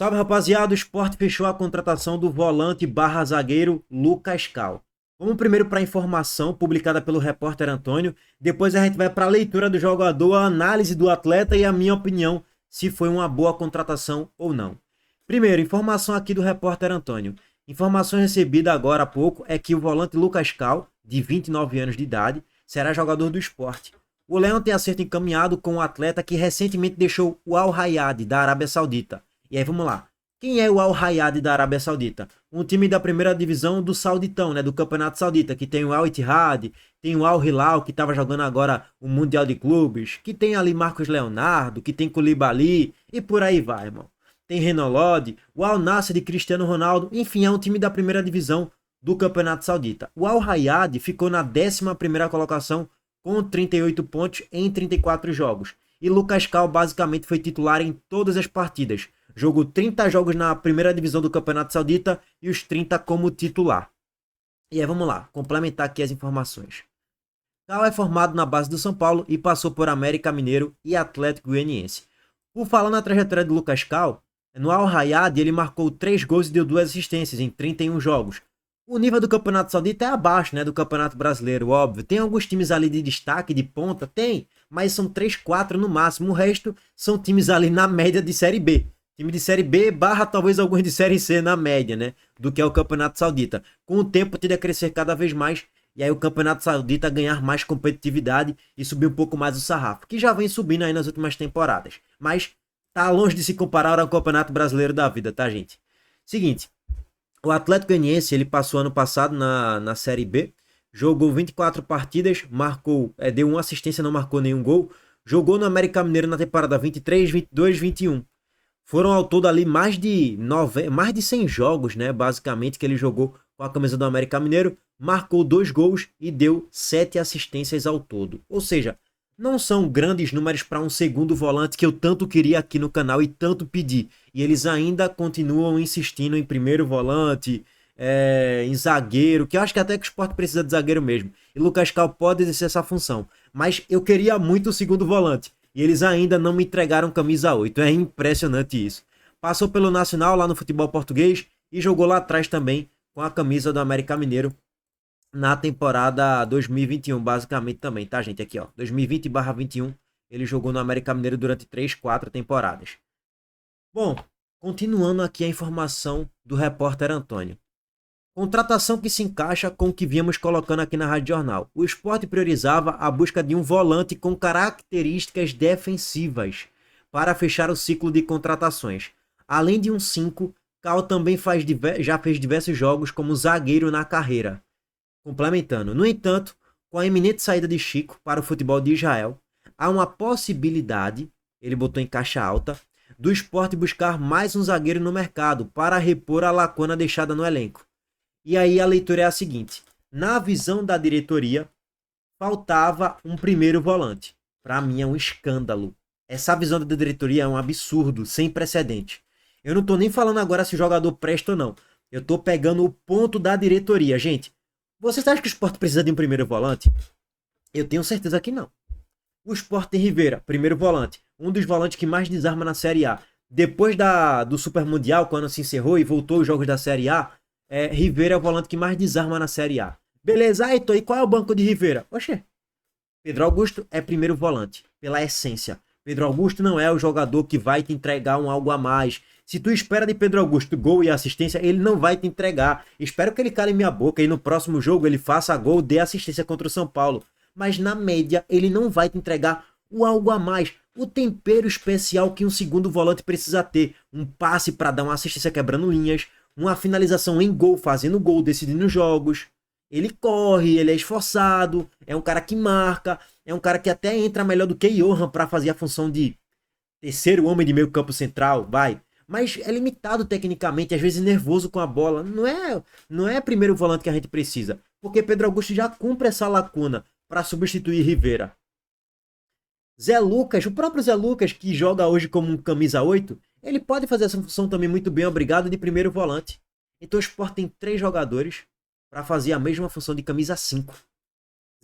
Salve, rapaziada, o Sport fechou a contratação do volante barra zagueiro Lucas Cal. Vamos primeiro para a informação publicada pelo repórter Antônio, depois a gente vai para a leitura do jogador, a análise do atleta e a minha opinião se foi uma boa contratação ou não. Primeiro, informação aqui do repórter Antônio. Informação recebida agora há pouco é que o volante Lucas Cal, de 29 anos de idade, será jogador do Sport. O Leão tem acerto encaminhado com o atleta que recentemente deixou o Al Rayyan da Arábia Saudita. E aí vamos lá. Quem é o Al Rayyan da Arábia Saudita? Um time da primeira divisão do Sauditão, né, do Campeonato Saudita, que tem o Al Ittihad, tem o Al Hilal, que estava jogando agora o Mundial de Clubes, que tem ali Marcos Leonardo, que tem Koulibaly, e por aí vai, irmão. Tem Renolod, o Al Nassr de Cristiano Ronaldo, enfim, é um time da primeira divisão do Campeonato Saudita. O Al Rayyan ficou na 11ª colocação com 38 pontos em 34 jogos. E Lucas Cal basicamente foi titular em todas as partidas. Jogou 30 jogos na primeira divisão do Campeonato Saudita e os 30 como titular. E aí vamos lá, complementar aqui as informações. Cal é formado na base do São Paulo e passou por América Mineiro e Atlético Goianiense. Por falar na trajetória de Lucas Cal, no Al Rayyan ele marcou 3 gols e deu 2 assistências em 31 jogos. O nível do Campeonato Saudita é abaixo, né, do Campeonato Brasileiro, óbvio. Tem alguns times ali de destaque, de ponta, tem, mas são 3, 4 no máximo. O resto são times ali na média de Série B. Time de Série B barra talvez alguns de Série C na média, né, do que é o Campeonato Saudita. Com o tempo tende a crescer cada vez mais e aí o Campeonato Saudita ganhar mais competitividade e subir um pouco mais o sarrafo, que já vem subindo aí nas últimas temporadas. Mas tá longe de se comparar ao Campeonato Brasileiro da vida, tá, gente? Seguinte. O Atlético Goianiense, ele passou ano passado na Série B, jogou 24 partidas, marcou, deu uma assistência, não marcou nenhum gol, jogou no América Mineiro na temporada 23, 22, 21. Foram ao todo ali mais de 100 jogos, né, basicamente, que ele jogou com a camisa do América Mineiro, marcou 2 gols e deu 7 assistências ao todo. Ou seja, não são grandes números para um segundo volante que eu tanto queria aqui no canal e tanto pedi. E eles ainda continuam insistindo em primeiro volante, em zagueiro, que eu acho que até que o Sport precisa de zagueiro mesmo. E Lucas Cal pode exercer essa função. Mas eu queria muito o segundo volante. E eles ainda não me entregaram camisa 8. É impressionante isso. Passou pelo Nacional lá no futebol português e jogou lá atrás também com a camisa do América Mineiro na temporada 2021, basicamente também, tá, gente? Aqui, ó, 2020/21, ele jogou no América Mineiro durante 3, 4 temporadas. Bom, continuando aqui a informação do repórter Antônio. Contratação que se encaixa com o que viemos colocando aqui na Rádio Jornal. O Sport priorizava a busca de um volante com características defensivas para fechar o ciclo de contratações. Além de um 5, Cal também já fez diversos jogos como zagueiro na carreira. Complementando, no entanto, com a iminente saída de Chico para o futebol de Israel, há uma possibilidade, ele botou em caixa alta, do Sport buscar mais um zagueiro no mercado para repor a lacuna deixada no elenco. E aí a leitura é a seguinte: na visão da diretoria, faltava um primeiro volante. Para mim é um escândalo. Essa visão da diretoria é um absurdo, sem precedente. Eu não tô nem falando agora se o jogador presta ou não. Eu tô pegando o ponto da diretoria, gente. Vocês acham que o Sport precisa de um primeiro volante? Eu tenho certeza que não. O Sport tem Rivera, primeiro volante. Um dos volantes que mais desarma na Série A. Depois do Super Mundial, quando se encerrou e voltou os jogos da Série A, Rivera é o volante que mais desarma na Série A. Beleza, Aitor, e qual é o banco de Rivera? Oxê. Pedro Augusto é primeiro volante, pela essência. Pedro Augusto não é o jogador que vai te entregar algo a mais. Se tu espera de Pedro Augusto gol e assistência, ele não vai te entregar. Espero que ele cale minha boca e no próximo jogo ele faça gol, dê assistência contra o São Paulo. Mas na média, ele não vai te entregar o algo a mais. O tempero especial que um segundo volante precisa ter. Um passe para dar uma assistência quebrando linhas. Uma finalização em gol, fazendo gol, decidindo jogos. Ele corre, ele é esforçado. É um cara que marca. É um cara que até entra melhor do que Johan para fazer a função de terceiro homem de meio campo central. Vai. Mas é limitado tecnicamente, às vezes nervoso com a bola. Não é primeiro volante que a gente precisa. Porque Pedro Augusto já cumpre essa lacuna para substituir Rivera. Zé Lucas, o próprio Zé Lucas, que joga hoje como um camisa 8, ele pode fazer essa função também muito bem, obrigado, de primeiro volante. Então o Sport tem 3 jogadores para fazer a mesma função de camisa 5.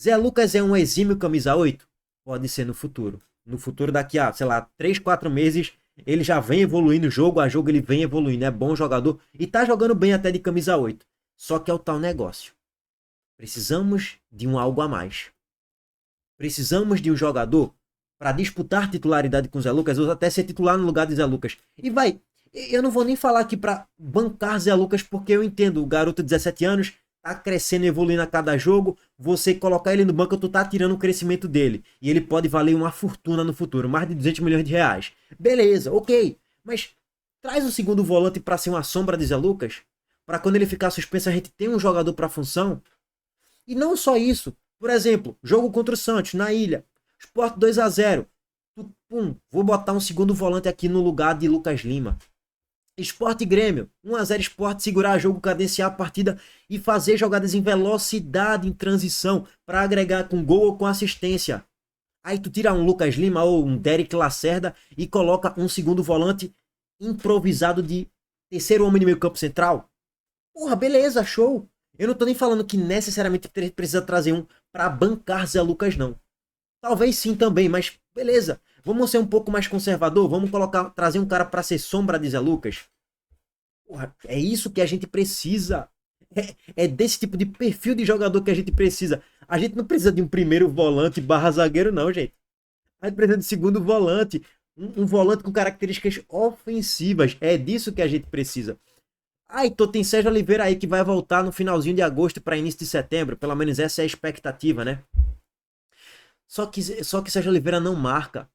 Zé Lucas é um exímio camisa 8? Pode ser no futuro. No futuro daqui a, sei lá, 3, 4 meses, Ele já vem evoluindo jogo a jogo, ele vem evoluindo, é bom jogador e tá jogando bem até de camisa 8. Só que é o tal negócio. Precisamos de um algo a mais. Precisamos de um jogador para disputar titularidade com o Zé Lucas, ou até ser titular no lugar de Zé Lucas. E vai, eu não vou nem falar aqui para bancar Zé Lucas, porque eu entendo, o garoto de 17 anos tá crescendo, evoluindo a cada jogo, você colocar ele no banco, tu tá tirando o crescimento dele, e ele pode valer uma fortuna no futuro, mais de 200 milhões de reais. Beleza, ok, mas traz o segundo volante para ser uma sombra de Zé Lucas, para quando ele ficar suspenso a gente ter um jogador para função. E não só isso, por exemplo, jogo contra o Santos, na Ilha, Sport 2-0, pum, vou botar um segundo volante aqui no lugar de Lucas Lima. Sport e Grêmio, 1-0 Sport, segurar jogo, cadenciar a partida e fazer jogadas em velocidade, em transição, para agregar com gol ou com assistência. Aí tu tira um Lucas Lima ou um Derek Lacerda e coloca um segundo volante improvisado de terceiro homem no meio campo central. Porra, beleza, show. Eu não tô nem falando que necessariamente precisa trazer um para bancar Zé Lucas, não. Talvez sim também, mas beleza. Vamos ser um pouco mais conservador, vamos trazer um cara para ser sombra de Zé Lucas. Porra, é isso que a gente precisa. É desse tipo de perfil de jogador que a gente precisa. A gente não precisa de um primeiro volante barra zagueiro, não, gente. A gente precisa de segundo volante. Um volante com características ofensivas. É disso que a gente precisa. Então tem Sérgio Oliveira aí que vai voltar no finalzinho de agosto para início de setembro. Pelo menos essa é a expectativa, né? Só que Sérgio Oliveira não marca.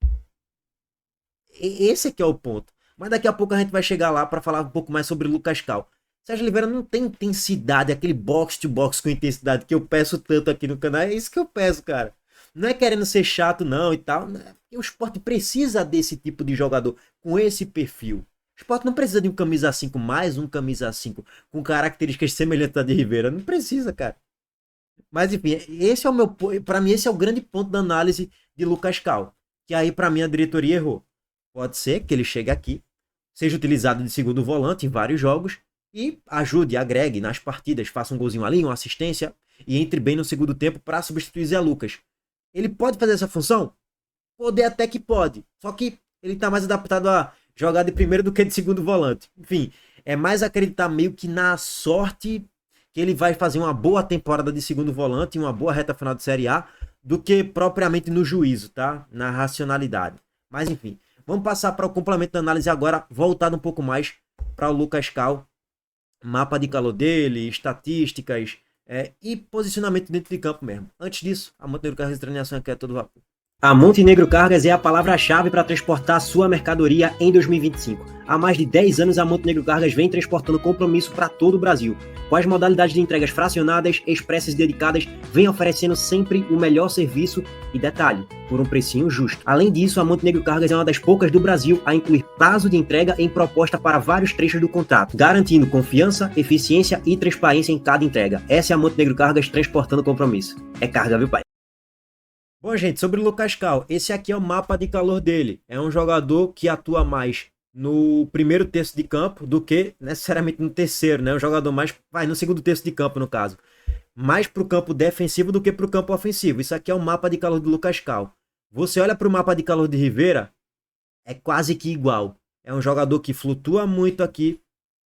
Esse aqui é o ponto. Mas daqui a pouco a gente vai chegar lá para falar um pouco mais sobre o Lucas Cal. Sérgio Oliveira não tem intensidade, aquele box to box com intensidade que eu peço tanto aqui no canal. É isso que eu peço, cara. Não é querendo ser chato não e tal. Né? O esporte precisa desse tipo de jogador com esse perfil. O esporte não precisa de um camisa 5 mais um camisa 5 com características semelhantes à de Rivera. Não precisa, cara. Mas enfim, esse é o meu, para mim esse é o grande ponto da análise de Lucas Cal, que aí para mim a diretoria errou. Pode ser que ele chegue aqui, seja utilizado de segundo volante em vários jogos e ajude, agregue nas partidas, faça um golzinho ali, uma assistência e entre bem no segundo tempo para substituir Zé Lucas. Ele pode fazer essa função? Poder até que pode, só que ele está mais adaptado a jogar de primeiro do que de segundo volante. Enfim, é mais acreditar meio que na sorte que ele vai fazer uma boa temporada de segundo volante, uma boa reta final de Série A, do que propriamente no juízo, tá? Na racionalidade. Mas enfim, vamos passar para o complemento da análise agora, voltado um pouco mais para o Lucas Cal. Mapa de calor dele, estatísticas e posicionamento dentro de campo mesmo. Antes disso, a Montenegro Cargas de Treinação aqui é todo vapor. A Montenegro Cargas é a palavra-chave para transportar sua mercadoria em 2025. Há mais de 10 anos, a Montenegro Cargas vem transportando compromisso para todo o Brasil. Com as modalidades de entregas fracionadas, expressas e dedicadas, vem oferecendo sempre o melhor serviço e detalhe, por um precinho justo. Além disso, a Montenegro Cargas é uma das poucas do Brasil a incluir prazo de entrega em proposta para vários trechos do contrato, garantindo confiança, eficiência e transparência em cada entrega. Essa é a Montenegro Cargas transportando compromisso. É carga, viu, pai? Bom, gente, sobre o Lucas Cal, esse aqui é o mapa de calor dele. É um jogador que atua mais no primeiro terço de campo do que necessariamente no terceiro, né? Um jogador mais, no segundo terço de campo, no caso. Mais pro campo defensivo do que pro campo ofensivo. Isso aqui é o mapa de calor do Lucas Cal. Você olha pro mapa de calor de Rivera, é quase que igual. É um jogador que flutua muito aqui,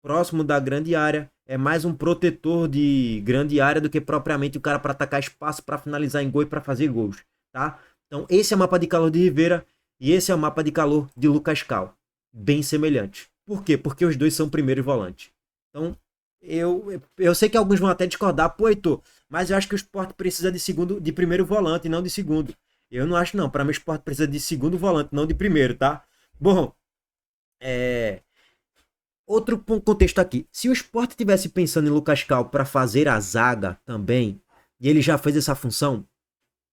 próximo da grande área. É mais um protetor de grande área do que propriamente o cara para atacar espaço, para finalizar em gol e para fazer gols. Tá? Então esse é o mapa de calor de Rivera e esse é o mapa de calor de Lucas Cal. Bem semelhante. Por quê? Porque os dois são primeiros volantes. Então eu sei que alguns vão até discordar, pô, Heitor, mas eu acho que o Sport precisa de primeiro volante e não de segundo. Eu não acho não, para mim o Sport precisa de segundo volante, não de primeiro, tá? Bom, outro contexto aqui. Se o Sport tivesse pensando em Lucas Cal para fazer a zaga também, e ele já fez essa função,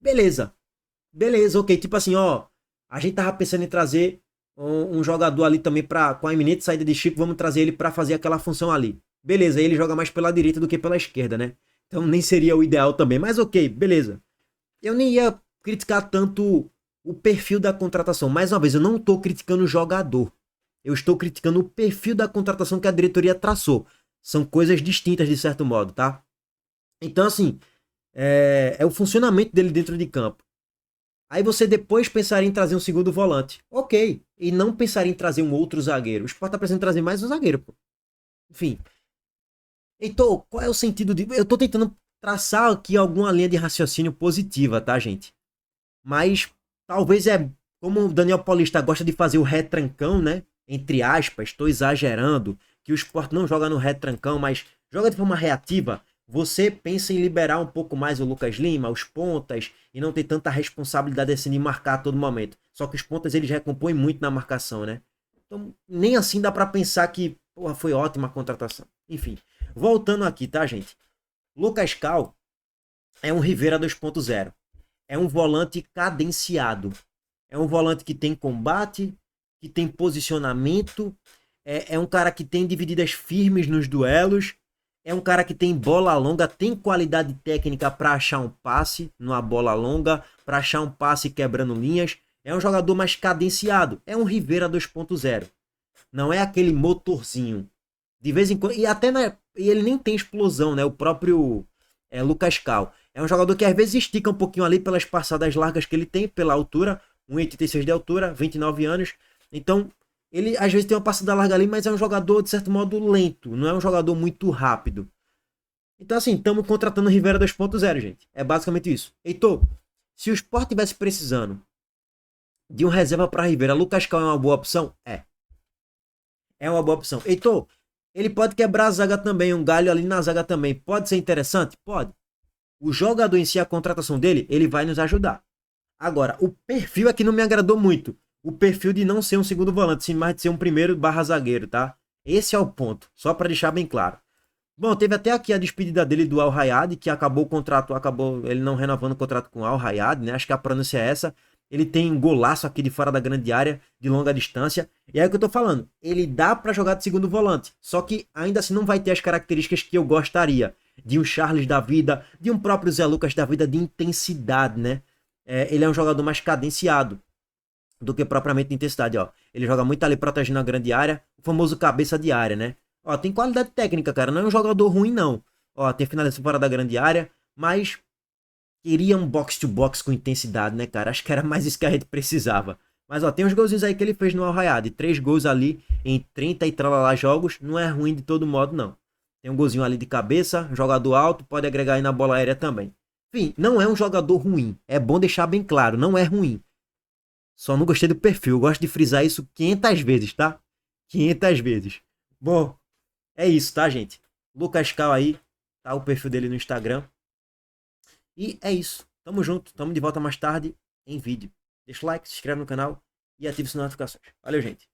beleza, ok. Tipo assim, ó, a gente tava pensando em trazer um jogador ali também com a iminente saída de Chico, vamos trazer ele para fazer aquela função ali. Beleza, ele joga mais pela direita do que pela esquerda, né? Então nem seria o ideal também, mas ok, beleza. Eu nem ia criticar tanto o perfil da contratação. Mais uma vez, eu não estou criticando o jogador. Eu estou criticando o perfil da contratação que a diretoria traçou. São coisas distintas de certo modo, tá? Então assim, é o funcionamento dele dentro de campo. Aí você depois pensaria em trazer um segundo volante. Ok. E não pensaria em trazer um outro zagueiro. O Sport tá precisando trazer mais um zagueiro, pô. Enfim. Heitor, qual é o sentido de. Eu tô tentando traçar aqui alguma linha de raciocínio positiva, tá, gente? Mas talvez é como o Daniel Paulista gosta de fazer o retrancão, né? Entre aspas, estou exagerando, que o Sport não joga no retrancão, mas joga de forma reativa. Você pensa em liberar um pouco mais o Lucas Lima, os pontas, e não ter tanta responsabilidade assim de marcar a todo momento. Só que os pontas eles recompõem muito na marcação, né? Então, nem assim dá para pensar que porra, foi ótima a contratação. Enfim, voltando aqui, tá, gente? Lucas Cal é um Rivera 2.0. É um volante cadenciado. É um volante que tem combate, que tem posicionamento, é um cara que tem divididas firmes nos duelos, é um cara que tem bola longa, tem qualidade técnica para achar um passe numa bola longa, para achar um passe quebrando linhas. É um jogador mais cadenciado. É um Rivera 2.0. Não é aquele motorzinho. De vez em quando. E até e ele nem tem explosão, né? O próprio Lucas Cal. É um jogador que às vezes estica um pouquinho ali pelas passadas largas que ele tem, pela altura. 1,86 de altura, 29 anos. Então, ele às vezes tem uma passada larga ali, mas é um jogador, de certo modo, lento. Não é um jogador muito rápido. Então, assim, estamos contratando o Rivera 2.0, gente. É basicamente isso. Heitor, se o Sport tivesse precisando de um reserva para Rivera, Lucas Cal é uma boa opção? É. É uma boa opção. Heitor, ele pode quebrar a zaga também, um galho ali na zaga também. Pode ser interessante? Pode. O jogador em si, a contratação dele, ele vai nos ajudar. Agora, o perfil é que não me agradou muito. O perfil de não ser um segundo volante, sim, mas de ser um primeiro barra zagueiro, tá? Esse é o ponto, só para deixar bem claro. Bom, teve até aqui a despedida dele do Al Rayad, que acabou o contrato, acabou ele não renovando o contrato com o Al Rayad, né? Acho que a pronúncia é essa. Ele tem um golaço aqui de fora da grande área, de longa distância. E é o que eu tô falando. Ele dá para jogar de segundo volante. Só que ainda assim não vai ter as características que eu gostaria. De um Charles da vida, de um próprio Zé Lucas da vida, de intensidade, né? Ele é um jogador mais cadenciado do que propriamente de intensidade, ó. Ele joga muito ali protegendo a grande área, o famoso cabeça de área, né? Ó, tem qualidade técnica, cara. Não é um jogador ruim, não. Ó, tem finalização fora da grande área, mas queria um box-to-box com intensidade, né, cara? Acho que era mais isso que a gente precisava. Mas, ó, tem uns golzinhos aí que ele fez no Al Rayad. 3 gols ali em 30 e tralalá jogos. Não é ruim de todo modo, não. Tem um golzinho ali de cabeça, jogador alto, pode agregar aí na bola aérea também. Enfim, não é um jogador ruim. É bom deixar bem claro, não é ruim. Só não gostei do perfil. Eu gosto de frisar isso 500 vezes, tá? 500 vezes. Bom, é isso, tá, gente? Lucas Cal aí, tá o perfil dele no Instagram. E é isso. Tamo junto. Tamo de volta mais tarde em vídeo. Deixa o like, se inscreve no canal e ative as notificações. Valeu, gente.